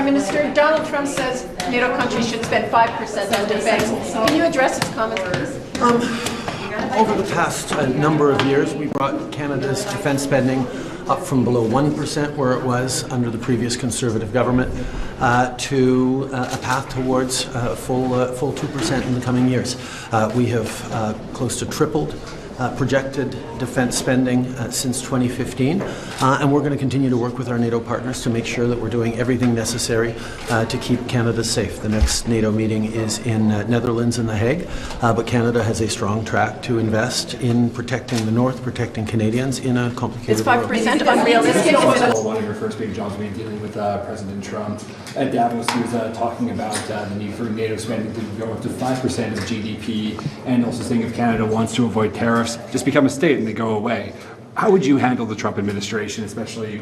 Prime Minister, Donald Trump says NATO countries should spend 5% on defense. Can you address his comments, please? Over the past number of years, we brought Canada's defense spending up from below 1%, where it was under the previous Conservative government, to a path towards full 2% in the coming years. We have close to tripled projected defense spending since 2015, and we're going to continue to work with our NATO partners to make sure that we're doing everything necessary to keep Canada safe. The next NATO meeting is in Netherlands in The Hague, but Canada has a strong track to invest in protecting the North, protecting Canadians in a complicated world. Is 5% unrealistic? One of your first big jobs being dealing with President Trump. At Davos, he was talking about the need for NATO spending to go up to 5% of GDP, and also saying if Canada wants to avoid tariffs, just become a state and they go away. How would you handle the Trump administration, especially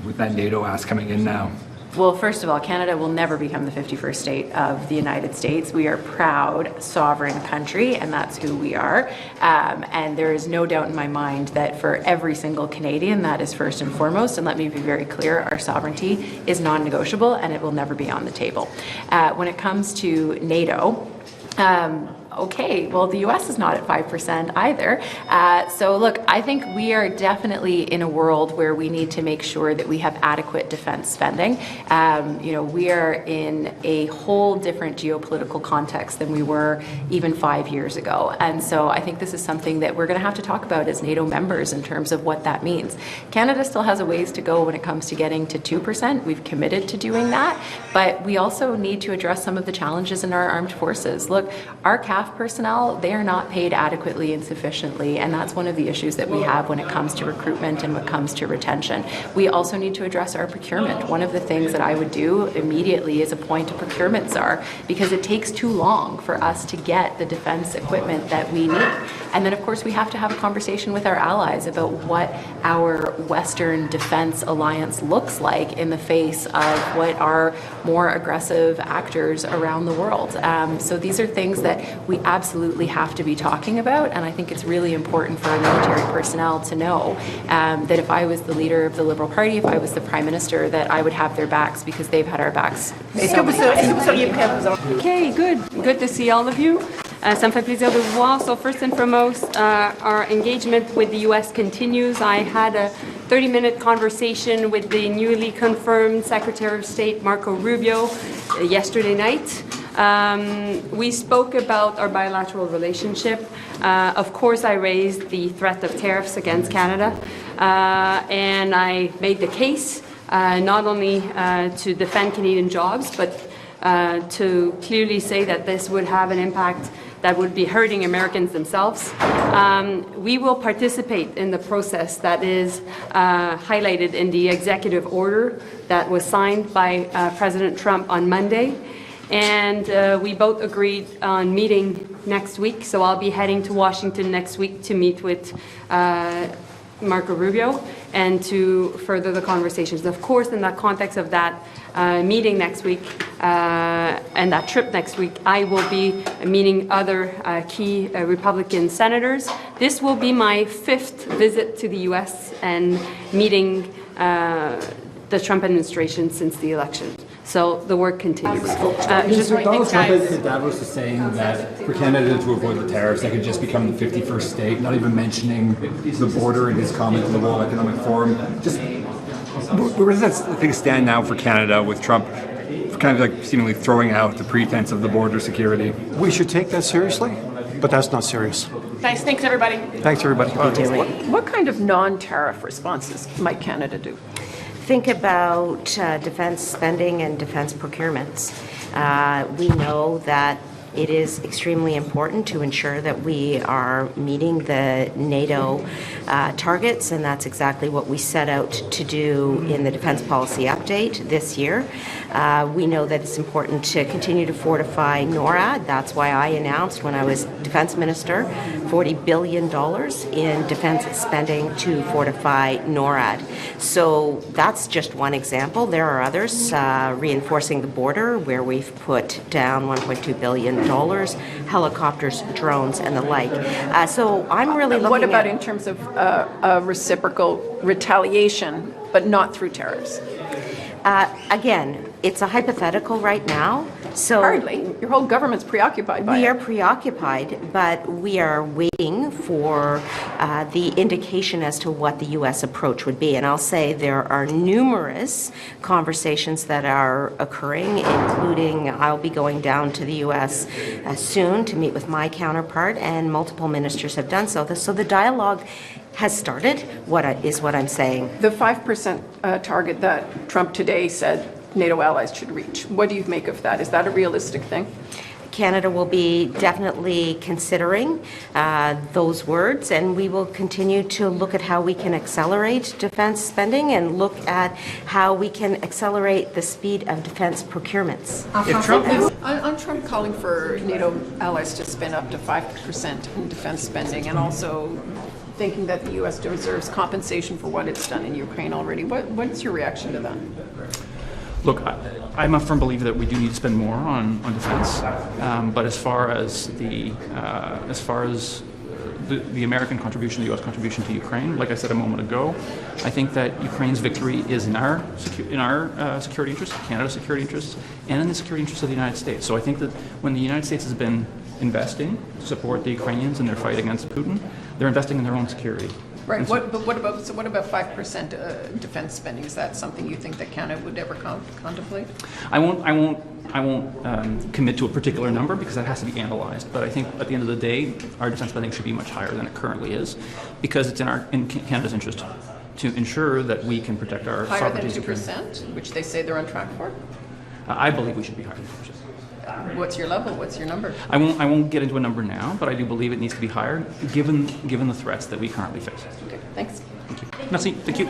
with that NATO ask coming in now? Well, first of all, Canada will never become the 51st state of the United States. We are a proud, sovereign country, and that's who we are. And there is no doubt in my mind that for every single Canadian, that is first and foremost. And let me be very clear, our sovereignty is non-negotiable, and it will never be on the table. When it comes to NATO, okay, well, the U.S. is not at 5% either. So look, I think we are definitely in a world where we need to make sure that we have adequate defense spending. We are in a whole different geopolitical context than we were even 5 years ago. And so I think this is something that we're going to have to talk about as NATO members in terms of what that means. Canada still has a ways to go when it comes to getting to 2%. We've committed to doing that, but we also need to address some of the challenges in our armed forces. Look, our CAF personnel, they are not paid adequately and sufficiently, and that's one of the issues that we have when it comes to recruitment and when it comes to retention. We also need to address our procurement. One of the things that I would do immediately is appoint a procurement czar, because it takes too long for us to get the defense equipment that we need. And then, of course, we have to have a conversation with our allies about what our Western defense alliance looks like in the face of what are more aggressive actors around the world. So these are things that we absolutely have to be talking about, and I think it's really important for our military personnel to know that if I was the leader of the Liberal Party, if I was the Prime Minister, that I would have their backs, because they've had our backs. Okay, good to see all of you. Ça me fait plaisir de vous voir. So first and foremost, our engagement with the U.S. continues. I had a 30-minute conversation with the newly confirmed Secretary of State, Marco Rubio, yesterday night. We spoke about our bilateral relationship. Of course, I raised the threat of tariffs against Canada, and I made the case not only to defend Canadian jobs, but to clearly say that this would have an impact that would be hurting Americans themselves. We will participate in the process that is highlighted in the executive order that was signed by President Trump on Monday. And we both agreed on meeting next week, so I'll be heading to Washington next week to meet with Marco Rubio and to further the conversations. Of course, in the context of that meeting next week and that trip next week, I will be meeting other key Republican senators. This will be my 5th visit to the U.S. and meeting the Trump administration since the election. So the work continues. Donald Trump at Davos is saying that for Canada to avoid the tariffs, they could just become the 51st state, not even mentioning the border in his comment to the World Economic Forum. Just where does that thing stand now for Canada with Trump kind of like seemingly throwing out the pretense of the border security? We should take that seriously, but that's not serious. Nice. Thanks, everybody. Thanks, everybody. What kind of non-tariff responses might Canada do? Think about defense spending and defense procurements. We know that it is extremely important to ensure that we are meeting the NATO targets, and that's exactly what we set out to do in the Defense Policy Update this year. We know that it's important to continue to fortify NORAD. That's why I announced when I was Defense Minister $40 billion in defense spending to fortify NORAD. So that's just one example. There are others, reinforcing the border, where we've put down $1.2 billion, helicopters, drones, and the like. So I'm really looking at... What about in terms of reciprocal retaliation, but not through tariffs? Again, it's a hypothetical right now, so... Hardly. Your whole government's preoccupied by We it. are preoccupied, but we are waiting for the indication as to what the U.S. approach would be. And I'll say there are numerous conversations that are occurring, including I'll be going down to the U.S. Soon to meet with my counterpart, and multiple ministers have done so. So the dialogue has started, what I'm saying. The 5% target that Trump today said NATO allies should reach. What do you make of that? Is that a realistic thing? Canada will be definitely considering those words, and we will continue to look at how we can accelerate defense spending and look at how we can accelerate the speed of defense procurements. If Trump is on Trump calling for NATO allies to spend up to 5% in defense spending, and also thinking that the U.S. deserves compensation for what it's done in Ukraine already, what's your reaction to that? Look, I'm a firm believer that we do need to spend more on defense, but as far as the American contribution, the U.S. contribution to Ukraine, like I said a moment ago, I think that Ukraine's victory is in our security interests, Canada's security interests, and in the security interests of the United States. So I think that when the United States has been investing to support the Ukrainians in their fight against Putin, they're investing in their own security. Right. And so- What about 5% defense spending? Is that something you think that Canada would ever contemplate? I won't commit to a particular number because that has to be analyzed. But I think at the end of the day, our defense spending should be much higher than it currently is, because it's in Canada's interest to ensure that we can protect our Higher than sovereignty. 2%, which they say they're on track for? I believe we should be higher than 2%. What's your level? What's your number? I won't get into a number now, but I do believe it needs to be higher given the threats that we currently face. Okay, thanks. Thank you. Merci. Thank you.